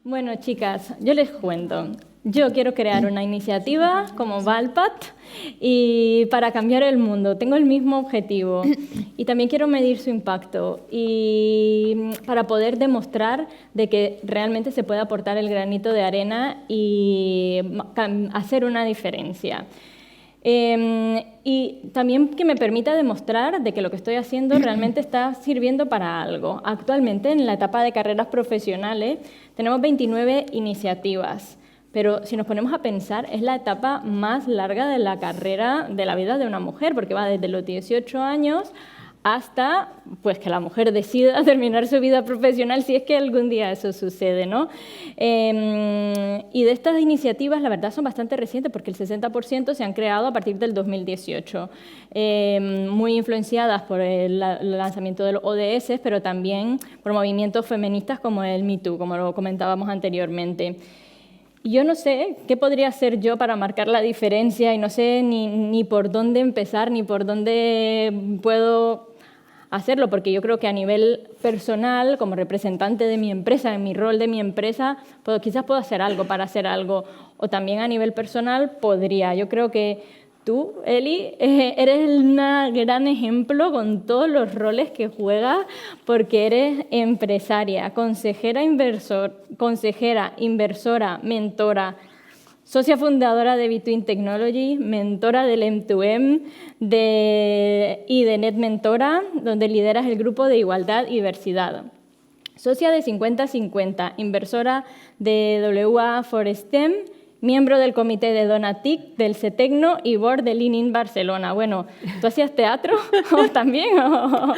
Bueno, chicas, yo les cuento. Yo quiero crear una iniciativa como Valpat y para cambiar el mundo. Tengo el mismo objetivo y también quiero medir su impacto y para poder demostrar de que realmente se puede aportar el granito de arena y hacer una diferencia. Y también que me permita demostrar de que lo que estoy haciendo realmente está sirviendo para algo. Actualmente, en la etapa de carreras profesionales, tenemos 29 iniciativas, pero si nos ponemos a pensar, es la etapa más larga de la carrera de la vida de una mujer, porque va desde los 18 años hasta pues, que la mujer decida terminar su vida profesional, si es que algún día eso sucede, ¿no? Y de estas iniciativas, la verdad, son bastante recientes, porque el 60% se han creado a partir del 2018, muy influenciadas por el lanzamiento de los ODS, pero también por movimientos feministas como el Me Too, como lo comentábamos anteriormente. Yo no sé qué podría hacer yo para marcar la diferencia y no sé ni por dónde empezar, ni por dónde puedo hacerlo, porque yo creo que a nivel personal, como representante de mi empresa, en mi rol de mi empresa, quizás puedo hacer algo para hacer algo, o también a nivel personal podría. Yo creo que tú, Eli, eres un gran ejemplo con todos los roles que juegas, porque eres empresaria, consejera, inversora, mentora, socia fundadora de Between Technology, mentora del M2M y de Net Mentora, donde lideras el grupo de igualdad y diversidad. Socia de 50-50, inversora de WA for STEM, miembro del comité de Donatic, del CETECNO y board de Lean In Barcelona. Bueno, ¿tú hacías teatro también o no?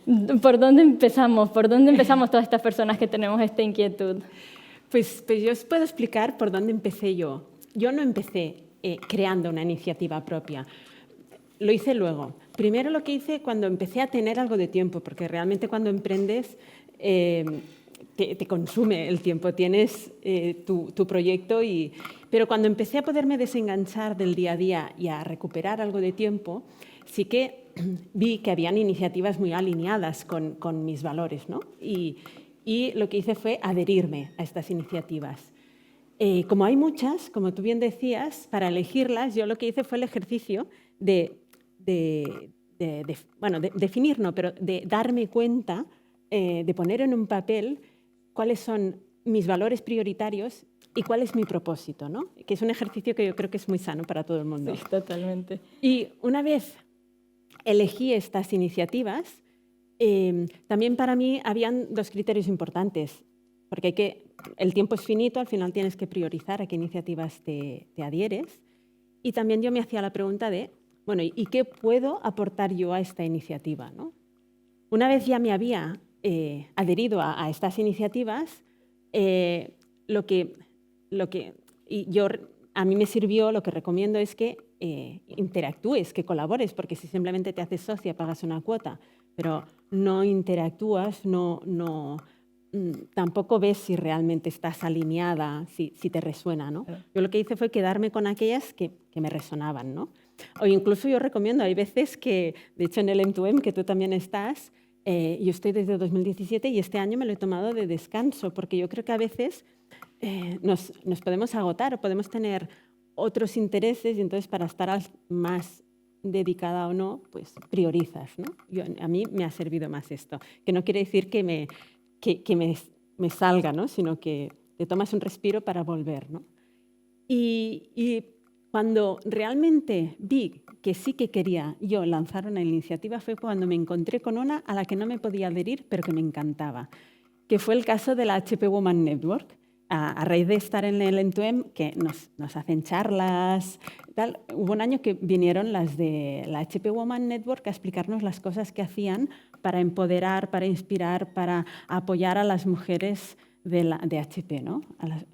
No. ¿Por dónde empezamos? ¿Por dónde empezamos todas estas personas que tenemos esta inquietud? Pues yo os puedo explicar por dónde empecé yo. Yo no empecé creando una iniciativa propia. Lo hice luego. Primero lo que hice cuando empecé a tener algo de tiempo, porque realmente cuando emprendes te consume el tiempo, tienes tu proyecto, pero cuando empecé a poderme desenganchar del día a día y a recuperar algo de tiempo, sí que vi que habían iniciativas muy alineadas con mis valores, ¿no? Y lo que hice fue adherirme a estas iniciativas. Como hay muchas, como tú bien decías, para elegirlas, yo lo que hice fue el ejercicio de definir, no, pero de darme cuenta, de poner en un papel cuáles son mis valores prioritarios y cuál es mi propósito, ¿no? Que es un ejercicio que yo creo que es muy sano para todo el mundo. Sí, totalmente. Y una vez elegí estas iniciativas, también para mí habían dos criterios importantes, porque el tiempo es finito, al final tienes que priorizar a qué iniciativas te adhieres. Y también yo me hacía la pregunta de, bueno, ¿y qué puedo aportar yo a esta iniciativa, ¿no? Una vez ya me había adherido a estas iniciativas, a mí me sirvió, lo que recomiendo es que interactúes, que colabores, porque si simplemente te haces socia, pagas una cuota, pero no interactúas, tampoco ves si realmente estás alineada, si te resuena, ¿no? Yo lo que hice fue quedarme con aquellas que me resonaban, ¿no? O incluso yo recomiendo, hay veces que, de hecho en el M2M, que tú también estás, yo estoy desde 2017 y este año me lo he tomado de descanso, porque yo creo que a veces nos podemos agotar o podemos tener otros intereses y entonces para estar más dedicada o no, pues priorizas, ¿no? A mí me ha servido más esto, que no quiere decir que me salga, ¿no? Sino que te tomas un respiro para volver, ¿no? Y cuando realmente vi que sí que quería yo lanzar una iniciativa fue cuando me encontré con una a la que no me podía adherir, pero que me encantaba, que fue el caso de la HP Woman Network. A raíz de estar en el M2M, que nos hacen charlas, tal, hubo un año que vinieron las de la HP Woman Network a explicarnos las cosas que hacían para empoderar, para inspirar, para apoyar a las mujeres de HP, ¿no?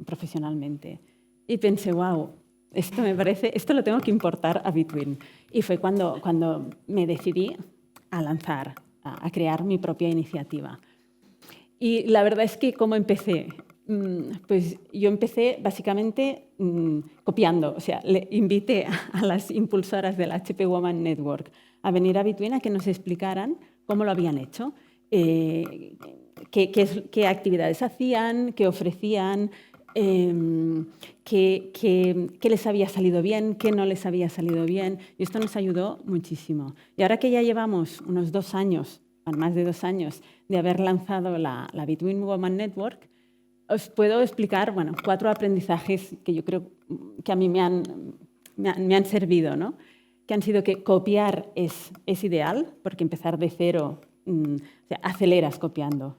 Profesionalmente. Y pensé, wow, esto lo tengo que importar a Between. Y fue cuando me decidí a lanzar, a crear mi propia iniciativa. Y la verdad es que, ¿cómo empecé? Pues yo empecé básicamente copiando, o sea, le invité a las impulsoras de la HP Woman Network a venir a Between a que nos explicaran cómo lo habían hecho. qué actividades hacían, qué ofrecían, qué les había salido bien, qué no les había salido bien. Y esto nos ayudó muchísimo. Y ahora que ya llevamos unos 2 años, más de 2 años, de haber lanzado la Between Women Network, os puedo explicar 4 aprendizajes que yo creo que a mí me han servido, ¿no? Que han sido que copiar es ideal, porque empezar de cero, aceleras copiando.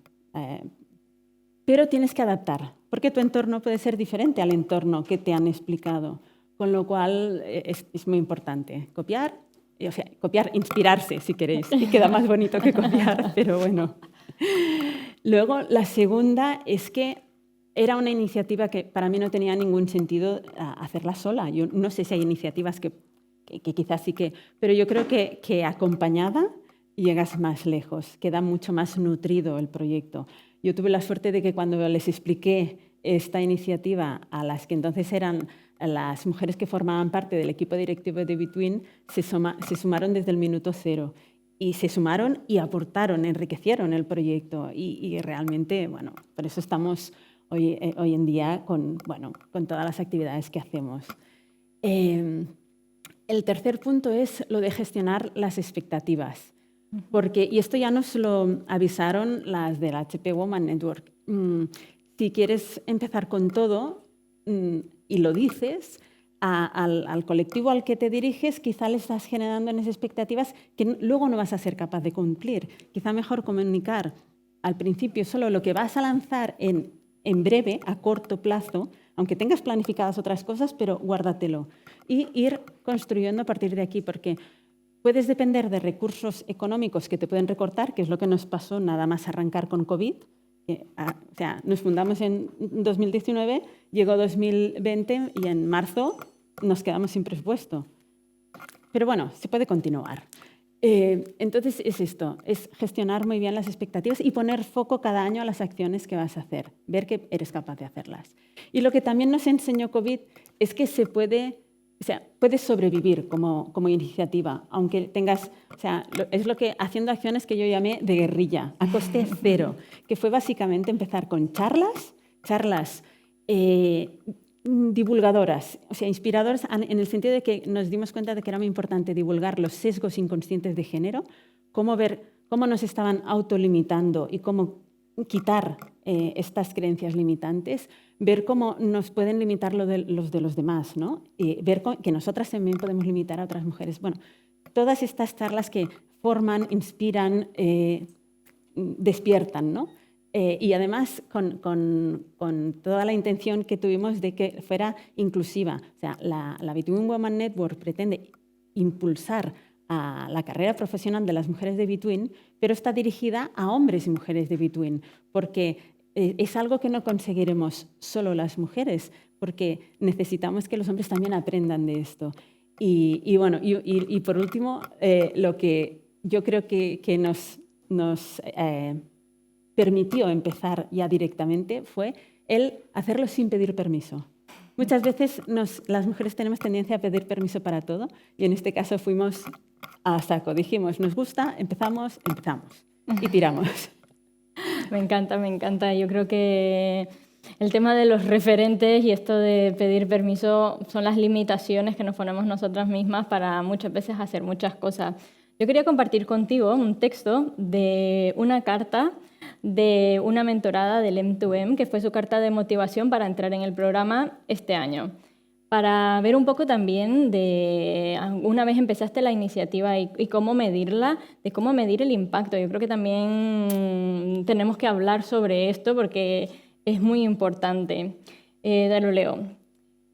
Pero tienes que adaptar, porque tu entorno puede ser diferente al entorno que te han explicado. Con lo cual es muy importante copiar, inspirarse si queréis, y queda más bonito que copiar, pero bueno. Luego, la segunda es que era una iniciativa que para mí no tenía ningún sentido hacerla sola. Yo no sé si hay iniciativas que quizás sí que... Pero yo creo que acompañada llegas más lejos, queda mucho más nutrido el proyecto. Yo tuve la suerte de que cuando les expliqué esta iniciativa a las que entonces eran las mujeres que formaban parte del equipo directivo de Between, se sumaron desde el minuto cero. Y se sumaron y aportaron, enriquecieron el proyecto. Y realmente, por eso estamos hoy en día con todas las actividades que hacemos. El tercer punto es lo de gestionar las expectativas. Y esto ya nos lo avisaron las de la HP Women Network. Si quieres empezar con todo y lo dices, al colectivo al que te diriges, quizá le estás generando unas expectativas que luego no vas a ser capaz de cumplir. Quizá mejor comunicar al principio solo lo que vas a lanzar en breve, a corto plazo, aunque tengas planificadas otras cosas, pero guárdatelo. Y ir construyendo a partir de aquí, porque puedes depender de recursos económicos que te pueden recortar, que es lo que nos pasó nada más arrancar con COVID. Nos fundamos en 2019, llegó 2020 y en marzo nos quedamos sin presupuesto. Pero bueno, se puede continuar. Entonces es esto, es gestionar muy bien las expectativas y poner foco cada año a las acciones que vas a hacer, ver que eres capaz de hacerlas. Y lo que también nos enseñó COVID es que puedes sobrevivir como iniciativa, aunque tengas, es lo que haciendo acciones que yo llamé de guerrilla, a coste cero, que fue básicamente empezar con charlas divulgadoras, inspiradoras en el sentido de que nos dimos cuenta de que era muy importante divulgar los sesgos inconscientes de género, cómo ver cómo nos estaban autolimitando y cómo quitar estas creencias limitantes, ver cómo nos pueden limitar los de los demás, ¿no? Ver que nosotras también podemos limitar a otras mujeres. Bueno, todas estas charlas que forman, inspiran, despiertan, ¿no? Y además con toda la intención que tuvimos de que fuera inclusiva. La Between Women Network pretende impulsar a la carrera profesional de las mujeres de Between, pero está dirigida a hombres y mujeres de Between, porque es algo que no conseguiremos solo las mujeres, porque necesitamos que los hombres también aprendan de esto. Y por último, lo que yo creo que nos permitió empezar ya directamente fue el hacerlo sin pedir permiso. Muchas veces las mujeres tenemos tendencia a pedir permiso para todo y en este caso fuimos a saco. Dijimos, nos gusta, empezamos y tiramos. Me encanta. Yo creo que el tema de los referentes y esto de pedir permiso son las limitaciones que nos ponemos nosotras mismas para muchas veces hacer muchas cosas. Yo quería compartir contigo un texto de una carta de una mentorada del M2M, que fue su carta de motivación para entrar en el programa este año. Para ver un poco también de, una vez empezaste la iniciativa y cómo medirla, de cómo medir el impacto. Yo creo que también tenemos que hablar sobre esto porque es muy importante. Lo leo.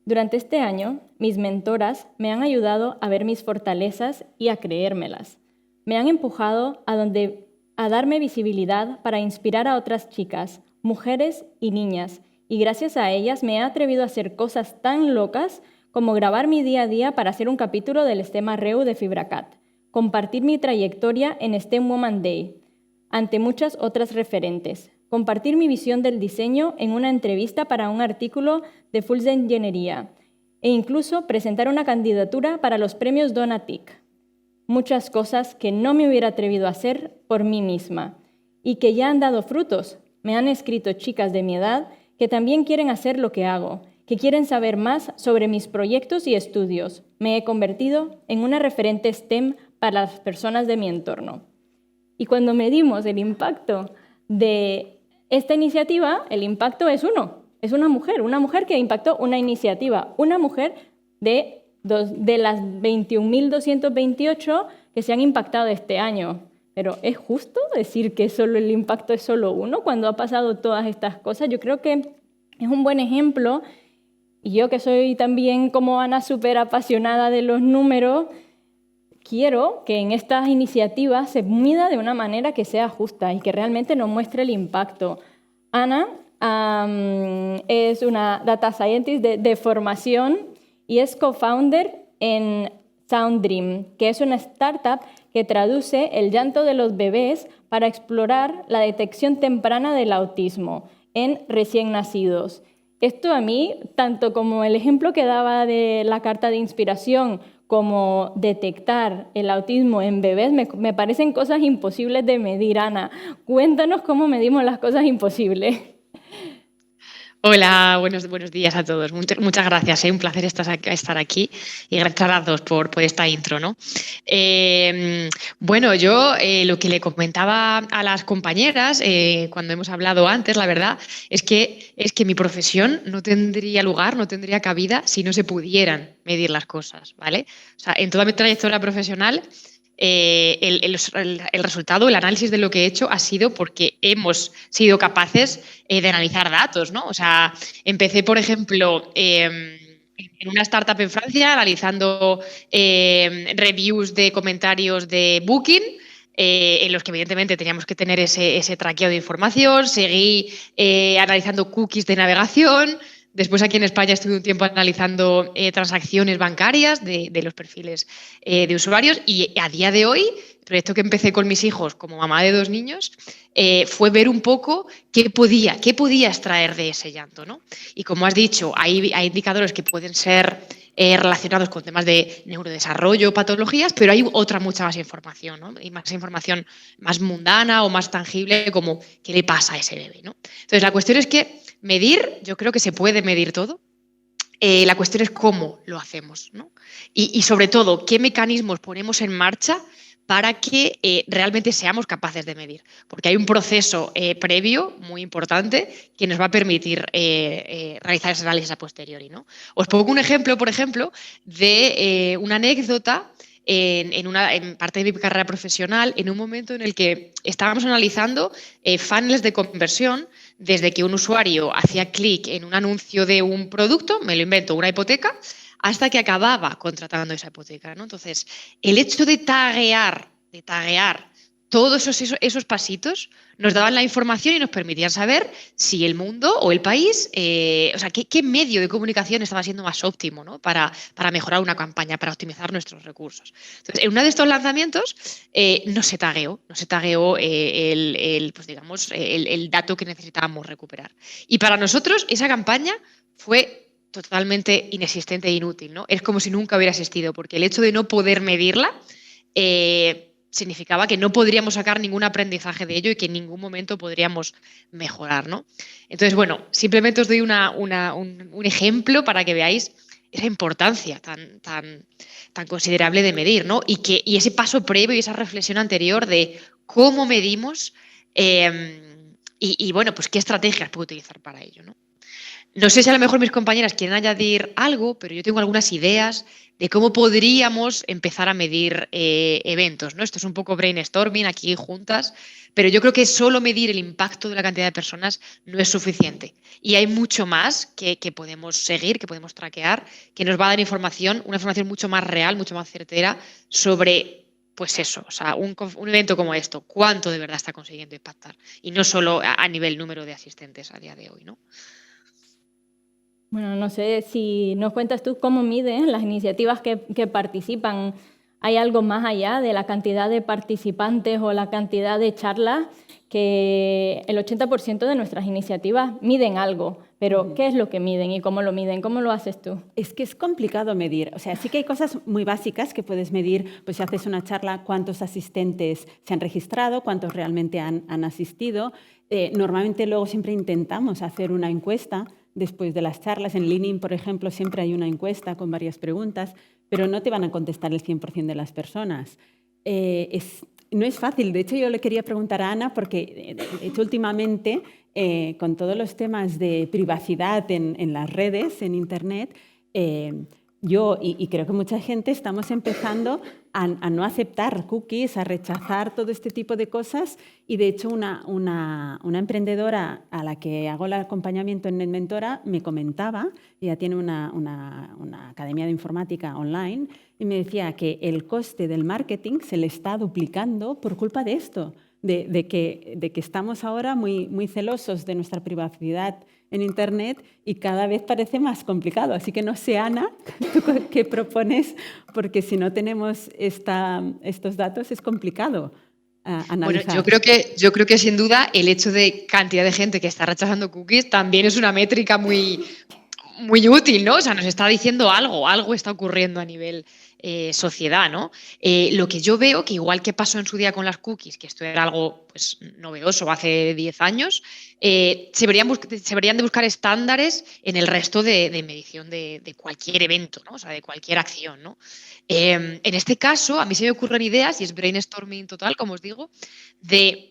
Durante este año, mis mentoras me han ayudado a ver mis fortalezas y a creérmelas. Me han empujado a darme visibilidad para inspirar a otras chicas, mujeres y niñas, y gracias a ellas me he atrevido a hacer cosas tan locas como grabar mi día a día para hacer un capítulo del STEM Arreu de Fibracat, compartir mi trayectoria en STEM Woman Day, ante muchas otras referentes, compartir mi visión del diseño en una entrevista para un artículo de Fools de Ingeniería, e incluso presentar una candidatura para los premios Donatic. Muchas cosas que no me hubiera atrevido a hacer por mí misma. y que ya han dado frutos. Me han escrito chicas de mi edad que también quieren hacer lo que hago, que quieren saber más sobre mis proyectos y estudios. Me he convertido en una referente STEM para las personas de mi entorno. Y cuando medimos el impacto de esta iniciativa, el impacto es es una mujer que impactó una iniciativa, una mujer de las 21.228 que se han impactado este año. Pero ¿es justo decir que solo el impacto es solo uno cuando ha pasado todas estas cosas? Yo creo que es un buen ejemplo. Y yo, que soy también como Ana súper apasionada de los números, quiero que en estas iniciativas se mida de una manera que sea justa y que realmente nos muestre el impacto. Ana es una data scientist de formación y es co-founder en SoundDream, que es una startup que traduce el llanto de los bebés para explorar la detección temprana del autismo en recién nacidos. Esto a mí, tanto como el ejemplo que daba de la carta de inspiración, como detectar el autismo en bebés, me parecen cosas imposibles de medir. Ana, cuéntanos cómo medimos las cosas imposibles. Hola, buenos días a todos. Muchas gracias, un placer estar aquí y gracias a todos por esta intro, ¿no? Bueno, yo lo que le comentaba a las compañeras cuando hemos hablado antes, la verdad, es que mi profesión no tendría lugar, no tendría cabida si no se pudieran medir las cosas, ¿vale? O sea, en toda mi trayectoria profesional, el resultado, el análisis de lo que he hecho ha sido porque hemos sido capaces de analizar datos, ¿no? O sea, empecé, por ejemplo, en una startup en Francia analizando reviews de comentarios de Booking, en los que evidentemente teníamos que tener ese traqueo de información. Seguí analizando cookies de navegación. Después aquí en España estuve un tiempo analizando transacciones bancarias de los perfiles de usuarios y a día de hoy, el proyecto que empecé con mis hijos como mamá de 2 niños, fue ver un poco qué podía extraer de ese llanto, ¿no? Y como has dicho, hay indicadores que pueden ser relacionados con temas de neurodesarrollo, patologías, pero hay mucha más información, ¿no? Y más información más mundana o más tangible, como qué le pasa a ese bebé, ¿no? Entonces, la cuestión es que medir, yo creo que se puede medir todo. La cuestión es cómo lo hacemos, ¿no? Y sobre todo, qué mecanismos ponemos en marcha para que realmente seamos capaces de medir. Porque hay un proceso previo muy importante que nos va a permitir realizar ese análisis a posteriori, ¿no? Os pongo un ejemplo, por ejemplo, de una anécdota en parte de mi carrera profesional, en un momento en el que estábamos analizando funnels de conversión desde que un usuario hacía clic en un anuncio de un producto, me lo invento, una hipoteca, hasta que acababa contratando esa hipoteca, ¿no? Entonces, el hecho de taguear todos esos pasitos nos daban la información y nos permitían saber si el mundo o el país, o sea, qué medio de comunicación estaba siendo más óptimo, ¿no? para mejorar una campaña, para optimizar nuestros recursos. Entonces, en uno de estos lanzamientos no se tagueó pues digamos, el dato que necesitábamos recuperar. Y para nosotros esa campaña fue totalmente inexistente e inútil, ¿no? Es como si nunca hubiera existido, porque el hecho de no poder medirla significaba que no podríamos sacar ningún aprendizaje de ello y que en ningún momento podríamos mejorar, ¿no? Entonces, bueno, simplemente os doy un ejemplo para que veáis esa importancia tan considerable de medir, ¿no? Y ese paso previo y esa reflexión anterior de cómo medimos y bueno, pues qué estrategias puedo utilizar para ello, ¿no? No sé si a lo mejor mis compañeras quieren añadir algo, pero yo tengo algunas ideas de cómo podríamos empezar a medir eventos, ¿no? Esto es un poco brainstorming aquí juntas, pero yo creo que solo medir el impacto de la cantidad de personas no es suficiente. Y hay mucho más que podemos seguir, que podemos traquear, que nos va a dar una información mucho más real, mucho más certera sobre, pues eso, o sea, un evento como esto, cuánto de verdad está consiguiendo impactar. Y no solo a nivel número de asistentes a día de hoy, ¿no? Bueno, no sé si nos cuentas tú cómo miden las iniciativas que participan. ¿Hay algo más allá de la cantidad de participantes o la cantidad de charlas que el 80% de nuestras iniciativas miden algo, pero ¿qué es lo que miden y cómo lo miden? ¿Cómo lo haces tú? Es que es complicado medir. O sea, sí que hay cosas muy básicas que puedes medir. Pues si haces una charla, cuántos asistentes se han registrado, cuántos realmente han asistido. Normalmente luego siempre intentamos hacer una encuesta después de las charlas. En LinkedIn, por ejemplo, siempre hay una encuesta con varias preguntas, pero no te van a contestar el 100% de las personas. No es fácil. De hecho, yo le quería preguntar a Ana, porque de hecho últimamente, con todos los temas de privacidad en las redes, en Internet, yo y creo que mucha gente estamos empezando a no aceptar cookies, a rechazar todo este tipo de cosas. Y de hecho, una emprendedora a la que hago el acompañamiento en NetMentora me comentaba, ella tiene una academia de informática online, y me decía que el coste del marketing se le está duplicando por culpa de esto, de que estamos ahora muy celosos de nuestra privacidad en Internet y cada vez parece más complicado. Así que no sé, Ana, ¿tú qué propones? Porque si no tenemos estos datos es complicado analizar. Bueno, yo creo que sin duda el hecho de cantidad de gente que está rechazando cookies también es una métrica muy útil, ¿no? O sea, nos está diciendo algo está ocurriendo a nivel sociedad, ¿no? Lo que yo veo, que igual que pasó en su día con las cookies, que esto era algo pues, novedoso hace 10 años, se deberían de buscar estándares en el resto de medición de cualquier evento, ¿no? O sea, de cualquier acción, ¿no? En este caso, a mí se me ocurren ideas, y es brainstorming total, como os digo, de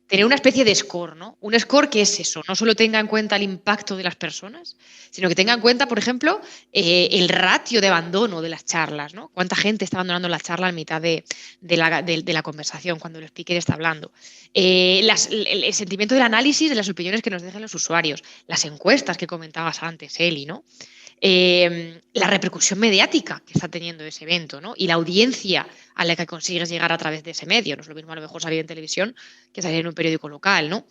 tener una especie de score, ¿no? Un score que es eso, no solo tenga en cuenta el impacto de las personas, sino que tenga en cuenta, por ejemplo, el ratio de abandono de las charlas, ¿no? Cuánta gente está abandonando la charla en mitad de la conversación, cuando el speaker está hablando. El sentimiento del análisis de las opiniones que nos dejan los usuarios, las encuestas que comentabas antes, Eli, ¿no? La repercusión mediática que está teniendo ese evento, ¿no? Y la audiencia a la que consigues llegar a través de ese medio. No es lo mismo a lo mejor salir en televisión que salir en un periódico local, ¿no?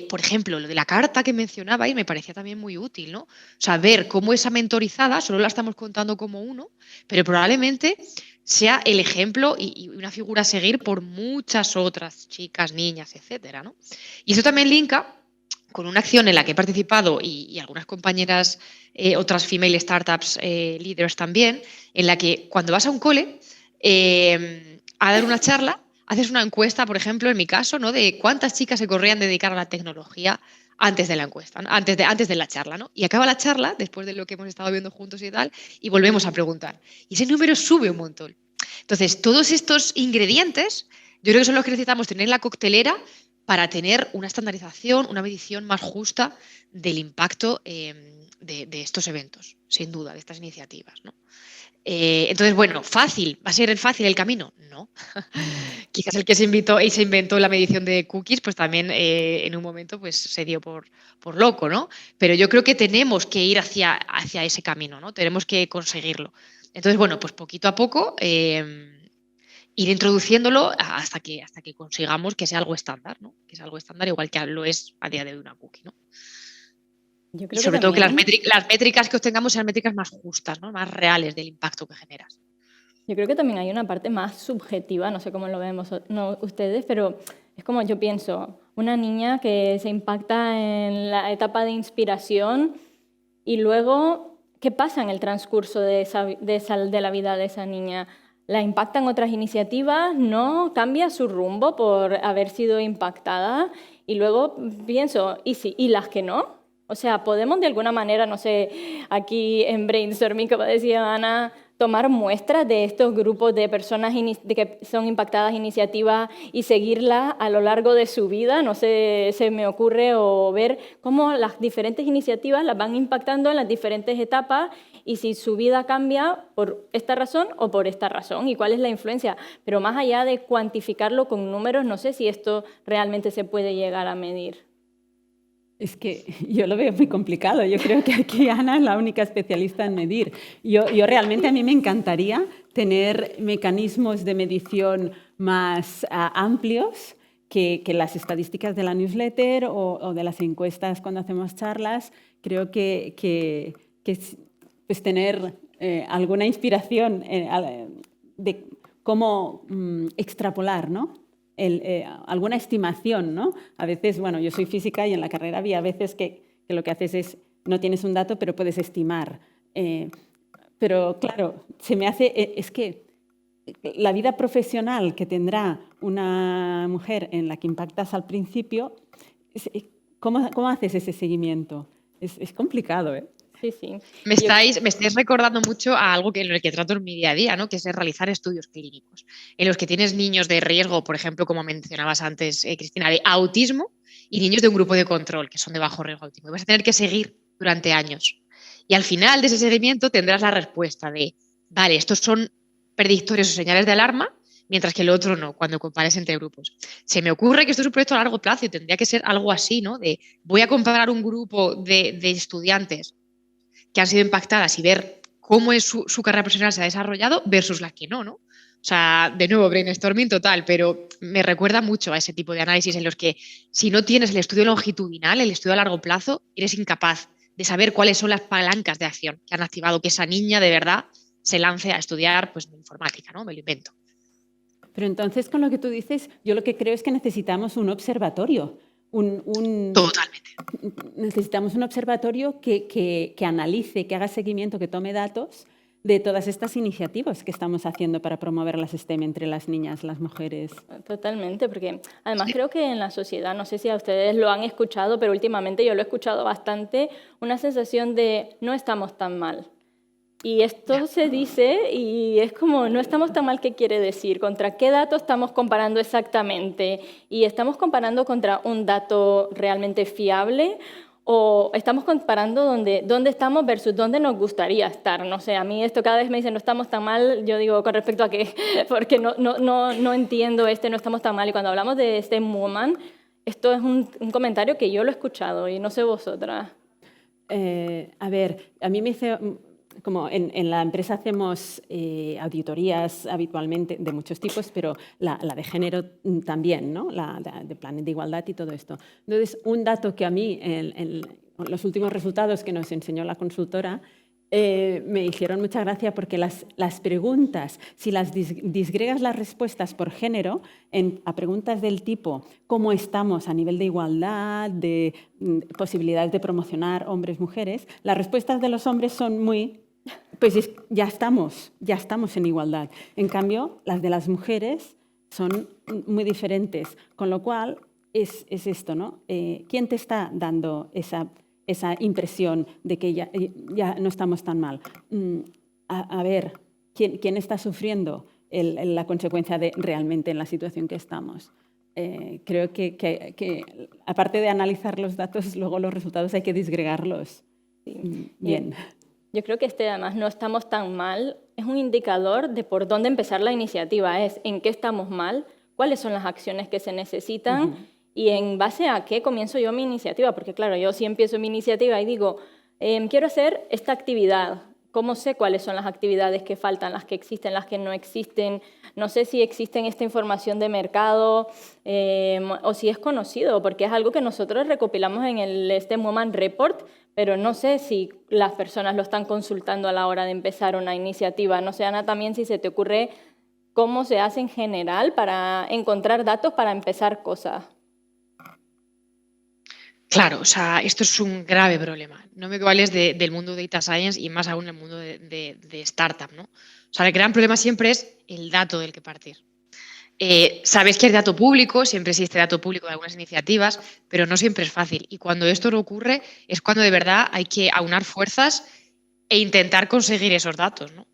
Por ejemplo, lo de la carta que mencionabais me parecía también muy útil, ¿no? Saber cómo esa mentorizada solo la estamos contando como uno, pero probablemente sea el ejemplo y una figura a seguir por muchas otras chicas, niñas, etcétera, ¿no? Y eso también linka con una acción en la que he participado y algunas compañeras, otras female startups leaders también, en la que cuando vas a un cole a dar una charla, haces una encuesta, por ejemplo, en mi caso, ¿no? De cuántas chicas se corrían dedicar a la tecnología antes de la encuesta, ¿no? antes de la charla, ¿no? Y acaba la charla, después de lo que hemos estado viendo juntos y tal, y volvemos a preguntar. Y ese número sube un montón. Entonces, todos estos ingredientes, yo creo que son los que necesitamos tener en la coctelera para tener una estandarización, una medición más justa del impacto de estos eventos, sin duda, de estas iniciativas, ¿no? Entonces, bueno, ¿fácil? ¿Va a ser fácil el camino? No. Quizás el que se inventó la medición de cookies, pues también en un momento pues, se dio por loco, ¿no? Pero yo creo que tenemos que ir hacia ese camino, ¿no? Tenemos que conseguirlo. Entonces, bueno, pues poquito a poco ir introduciéndolo hasta que consigamos que sea algo estándar, ¿no? Que sea algo estándar igual que lo es a día de hoy una cookie, ¿no? Yo Y creo sobre que todo que también, las métricas que obtengamos sean métricas más justas, ¿no? Más reales del impacto que generas. yo creo que también hay una parte más subjetiva, no sé cómo lo vemos ustedes, pero es como yo pienso, una niña que se impacta en la etapa de inspiración y luego, ¿qué pasa en el transcurso de la vida de esa niña? ¿La impactan otras iniciativas? ¿No? ¿Cambia su rumbo por haber sido impactada? Y luego pienso, ¿y las que no? O sea, podemos de alguna manera, no sé, aquí en brainstorming, como decía Ana, tomar muestras de estos grupos de personas que son impactadas iniciativas y seguirlas a lo largo de su vida. No sé, se me ocurre o ver cómo las diferentes iniciativas las van impactando en las diferentes etapas y si su vida cambia por esta razón o por esta razón y cuál es la influencia. Pero más allá de cuantificarlo con números, no sé si esto realmente se puede llegar a medir. Es que yo lo veo muy complicado. Yo creo que aquí Ana es la única especialista en medir. Yo realmente a mí me encantaría tener mecanismos de medición más amplios que las estadísticas de la newsletter o de las encuestas cuando hacemos charlas. Creo que pues tener alguna inspiración de cómo extrapolar, ¿no? alguna estimación, ¿no? A veces, bueno, yo soy física y en la carrera había veces que lo que haces es, no tienes un dato, pero puedes estimar. Pero claro, se me hace, es que la vida profesional que tendrá una mujer en la que impactas al principio, ¿cómo haces ese seguimiento? Es complicado, ¿eh? Sí, sí. Me estáis recordando mucho a algo en el que trato en mi día a día, ¿no? Que es realizar estudios clínicos, en los que tienes niños de riesgo, por ejemplo, como mencionabas antes, Cristina, de autismo, y niños de un grupo de control, que son de bajo riesgo de autismo. Y vas a tener que seguir durante años. Y al final de ese seguimiento tendrás la respuesta de, vale, estos son predictores o señales de alarma, mientras que el otro no, cuando compares entre grupos. Se me ocurre que esto es un proyecto a largo plazo y tendría que ser algo así, ¿no? De, voy a comparar un grupo de estudiantes que han sido impactadas y ver cómo es su carrera profesional se ha desarrollado versus las que no, ¿no? O sea, de nuevo, brainstorming total, pero me recuerda mucho a ese tipo de análisis en los que si no tienes el estudio longitudinal, el estudio a largo plazo, eres incapaz de saber cuáles son las palancas de acción que han activado que esa niña de verdad se lance a estudiar pues, informática, ¿no? Me lo invento. Pero entonces, con lo que tú dices, yo lo que creo es que necesitamos un observatorio. Totalmente. Necesitamos un observatorio que analice, que haga seguimiento, que tome datos de todas estas iniciativas que estamos haciendo para promover las STEM entre las niñas, las mujeres. Totalmente, porque además creo que en la sociedad, no sé si a ustedes lo han escuchado, pero últimamente yo lo he escuchado bastante, una sensación de no estamos tan mal. Y esto se dice y es como, no estamos tan mal, ¿qué quiere decir? ¿Contra qué dato estamos comparando exactamente? ¿Y estamos comparando contra un dato realmente fiable? ¿O estamos comparando dónde estamos versus dónde nos gustaría estar? No sé, a mí esto cada vez me dicen no estamos tan mal, yo digo, ¿con respecto a qué? Porque no entiendo no estamos tan mal. Y cuando hablamos de STEM Woman, esto es un comentario que yo lo he escuchado y no sé vosotras. A ver, a mí me hice... Como en la empresa hacemos auditorías habitualmente de muchos tipos, pero la de género también, ¿no? La de planes de igualdad y todo esto. Entonces, un dato que a mí, en los últimos resultados que nos enseñó la consultora, me hicieron mucha gracia porque las preguntas, si las disgregas las respuestas por género, a preguntas del tipo ¿cómo estamos a nivel de igualdad, de posibilidades de promocionar hombres, mujeres? Las respuestas de los hombres son muy... Pues ya estamos en igualdad. En cambio, las de las mujeres son muy diferentes. Con lo cual, es esto, ¿no? ¿Quién te está dando esa impresión de que ya no estamos tan mal? A ver, ¿quién está sufriendo la consecuencia de realmente en la situación que estamos? Creo que aparte de analizar los datos, luego los resultados hay que disgregarlos. Sí. Bien. Yo creo que además no estamos tan mal, es un indicador de por dónde empezar la iniciativa, es en qué estamos mal, cuáles son las acciones que se necesitan y en base a qué comienzo yo mi iniciativa, porque claro, yo sí empiezo mi iniciativa y digo, quiero hacer esta actividad, ¿cómo sé cuáles son las actividades que faltan, las que existen, las que no existen? No sé si existen esta información de mercado o si es conocido, porque es algo que nosotros recopilamos en el STEM Woman Report, pero no sé si las personas lo están consultando a la hora de empezar una iniciativa. No sé, Ana, también si se te ocurre cómo se hace en general para encontrar datos para empezar cosas. Claro, o sea, esto es un grave problema. No me vales del mundo de Data Science y más aún el mundo de Startup, ¿no? O sea, el gran problema siempre es el dato del que partir. Sabéis que hay dato público, siempre existe dato público de algunas iniciativas, pero no siempre es fácil. Y cuando esto no ocurre es cuando de verdad hay que aunar fuerzas e intentar conseguir esos datos, ¿no?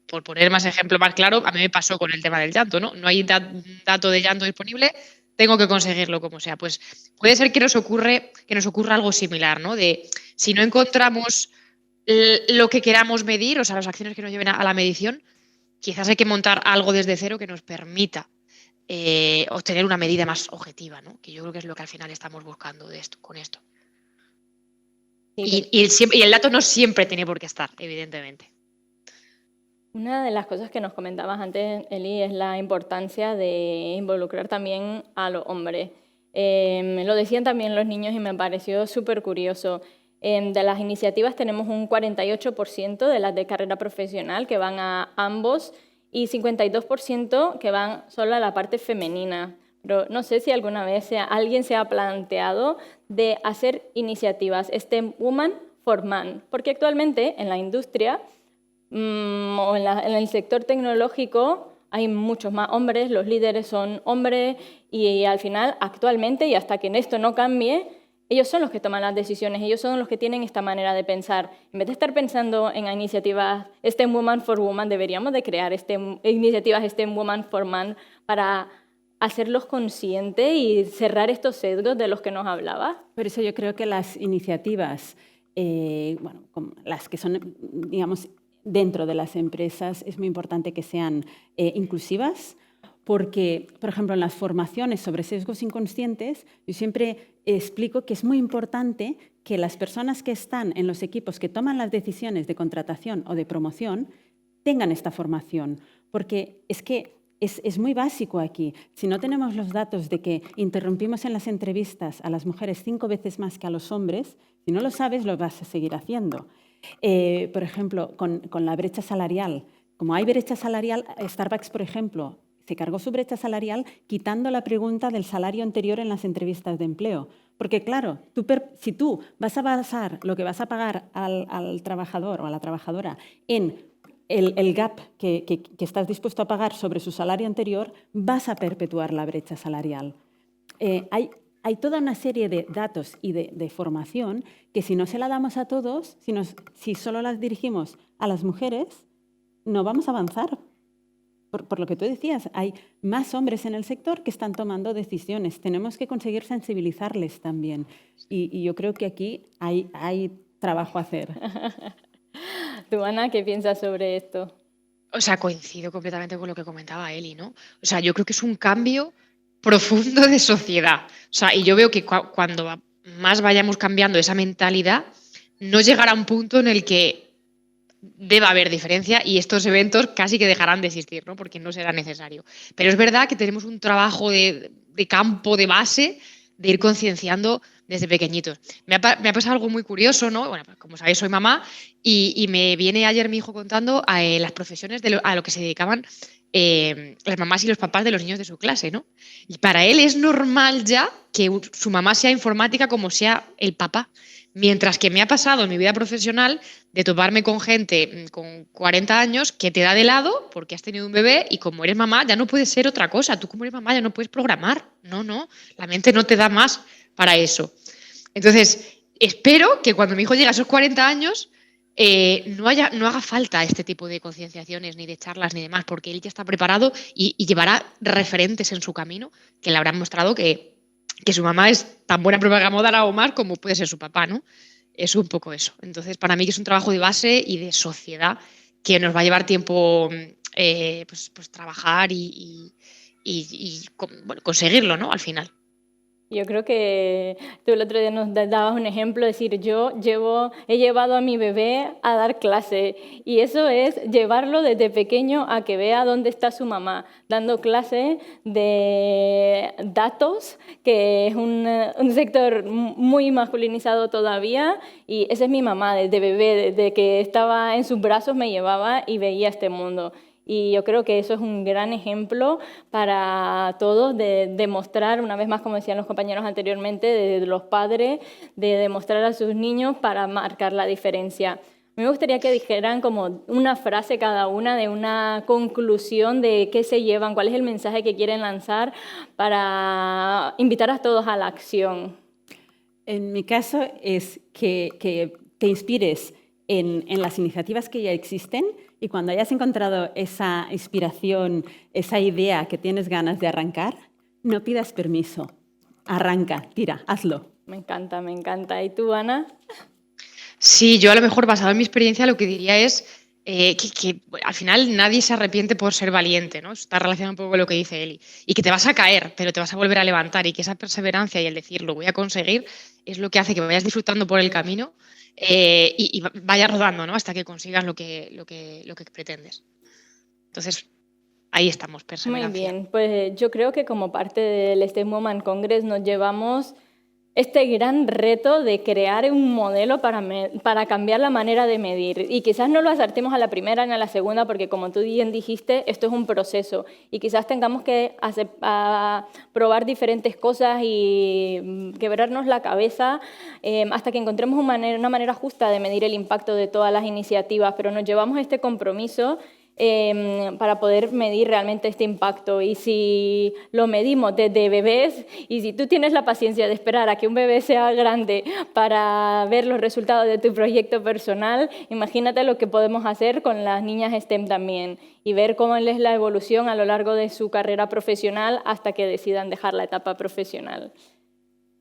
Por poner más ejemplo más claro, a mí me pasó con el tema del llanto, ¿no? No hay dato de llanto disponible, tengo que conseguirlo como sea. Pues puede ser que nos ocurra algo similar, ¿no? De si no encontramos lo que queramos medir, o sea, las acciones que nos lleven a la medición, quizás hay que montar algo desde cero que nos permita obtener una medida más objetiva, ¿no? Que yo creo que es lo que al final estamos buscando con esto. Sí, y el dato no siempre tiene por qué estar, evidentemente. Una de las cosas que nos comentabas antes, Eli, es la importancia de involucrar también a los hombres. Me lo decían también los niños y me pareció súper curioso. De las iniciativas tenemos un 48% de las de carrera profesional que van a ambos y 52% que van solo a la parte femenina. Pero no sé si alguna vez alguien se ha planteado de hacer iniciativas STEM Woman for Man, porque actualmente en la industria o en el sector tecnológico hay muchos más hombres, los líderes son hombres y al final, actualmente, y hasta que esto no cambie, ellos son los que toman las decisiones, ellos son los que tienen esta manera de pensar. En vez de estar pensando en iniciativas STEM Woman for Woman, deberíamos de crear iniciativas STEM Woman for Man para hacerlos conscientes y cerrar estos sesgos de los que nos hablabas. Por eso yo creo que las iniciativas, como las que son, digamos, dentro de las empresas, es muy importante que sean inclusivas, porque, por ejemplo, en las formaciones sobre sesgos inconscientes, yo siempre explico que es muy importante que las personas que están en los equipos que toman las decisiones de contratación o de promoción tengan esta formación, porque es que es muy básico aquí. Si no tenemos los datos de que interrumpimos en las entrevistas a las mujeres 5 veces más que a los hombres, si no lo sabes, lo vas a seguir haciendo. Por ejemplo, con la brecha salarial. Como hay brecha salarial, Starbucks, por ejemplo, se cargó su brecha salarial quitando la pregunta del salario anterior en las entrevistas de empleo. Porque, claro, si tú vas a basar lo que vas a pagar al trabajador o a la trabajadora en el gap que estás dispuesto a pagar sobre su salario anterior, vas a perpetuar la brecha salarial. Hay toda una serie de datos y de formación que si no se la damos a todos, si solo las dirigimos a las mujeres, no vamos a avanzar. Por lo que tú decías, hay más hombres en el sector que están tomando decisiones. Tenemos que conseguir sensibilizarles también. Y yo creo que aquí hay trabajo a hacer. ¿Tú, Ana, qué piensas sobre esto? O sea, coincido completamente con lo que comentaba Eli, ¿no? O sea, yo creo que es un cambio profundo de sociedad. O sea, y yo veo que cuando más vayamos cambiando esa mentalidad, no llegará un punto en el que deba haber diferencia y estos eventos casi que dejarán de existir, ¿no? Porque no será necesario. Pero es verdad que tenemos un trabajo de campo, de base, de ir concienciando desde pequeñitos. Me ha pasado algo muy curioso, ¿no? Bueno, pues como sabéis, soy mamá y me viene ayer mi hijo contando las profesiones a lo que se dedicaban las mamás y los papás de los niños de su clase, ¿no? Y para él es normal ya que su mamá sea informática como sea el papá. Mientras que me ha pasado en mi vida profesional de toparme con gente con 40 años que te da de lado porque has tenido un bebé y como eres mamá ya no puedes ser otra cosa. Tú como eres mamá ya no puedes programar. No, la mente no te da más para eso. Entonces, espero que cuando mi hijo llegue a esos 40 años no haga falta este tipo de concienciaciones, ni de charlas, ni demás, porque él ya está preparado y llevará referentes en su camino que le habrán mostrado que su mamá es tan buena programadora o más como puede ser su papá, ¿no? Es un poco eso. Entonces, para mí que es un trabajo de base y de sociedad que nos va a llevar tiempo pues trabajar y conseguirlo, ¿no? Al final. Yo creo que tú el otro día nos dabas un ejemplo, decir, he llevado a mi bebé a dar clase y eso es llevarlo desde pequeño a que vea dónde está su mamá, dando clase de datos, que es un sector muy masculinizado todavía y esa es mi mamá, desde bebé, desde que estaba en sus brazos me llevaba y veía este mundo. Y yo creo que eso es un gran ejemplo para todos de demostrar, una vez más, como decían los compañeros anteriormente, de los padres, de demostrar a sus niños para marcar la diferencia. A mí me gustaría que dijeran como una frase cada una de una conclusión de qué se llevan, cuál es el mensaje que quieren lanzar para invitar a todos a la acción. En mi caso es que te inspires en las iniciativas que ya existen y cuando hayas encontrado esa inspiración, esa idea que tienes ganas de arrancar, no pidas permiso. Arranca, tira, hazlo. Me encanta, me encanta. ¿Y tú, Ana? Sí, yo a lo mejor basado en mi experiencia lo que diría es que al final nadie se arrepiente por ser valiente, ¿no? Está relacionado un poco con lo que dice Eli. Y que te vas a caer, pero te vas a volver a levantar y que esa perseverancia y el decir lo voy a conseguir es lo que hace que vayas disfrutando por el camino y vayas rodando, ¿no? Hasta que consigas lo que pretendes. Entonces, ahí estamos, perseverancia. Muy bien, pues yo creo que como parte del STEM Woman Congress nos llevamos este gran reto de crear un modelo para cambiar la manera de medir. Y quizás no lo acertemos a la primera ni a la segunda, porque como tú bien dijiste, esto es un proceso. Y quizás tengamos que probar diferentes cosas y quebrarnos la cabeza hasta que encontremos una manera justa de medir el impacto de todas las iniciativas. Pero nos llevamos este compromiso para poder medir realmente este impacto. Y si lo medimos desde bebés, y si tú tienes la paciencia de esperar a que un bebé sea grande para ver los resultados de tu proyecto personal, imagínate lo que podemos hacer con las niñas STEM también, y ver cómo es la evolución a lo largo de su carrera profesional hasta que decidan dejar la etapa profesional.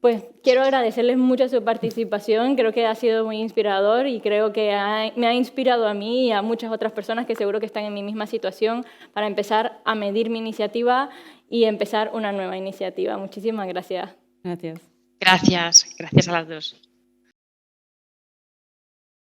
Pues quiero agradecerles mucho su participación, creo que ha sido muy inspirador y creo que me ha inspirado a mí y a muchas otras personas que seguro que están en mi misma situación para empezar a medir mi iniciativa y empezar una nueva iniciativa. Muchísimas gracias. Gracias. Gracias a las dos.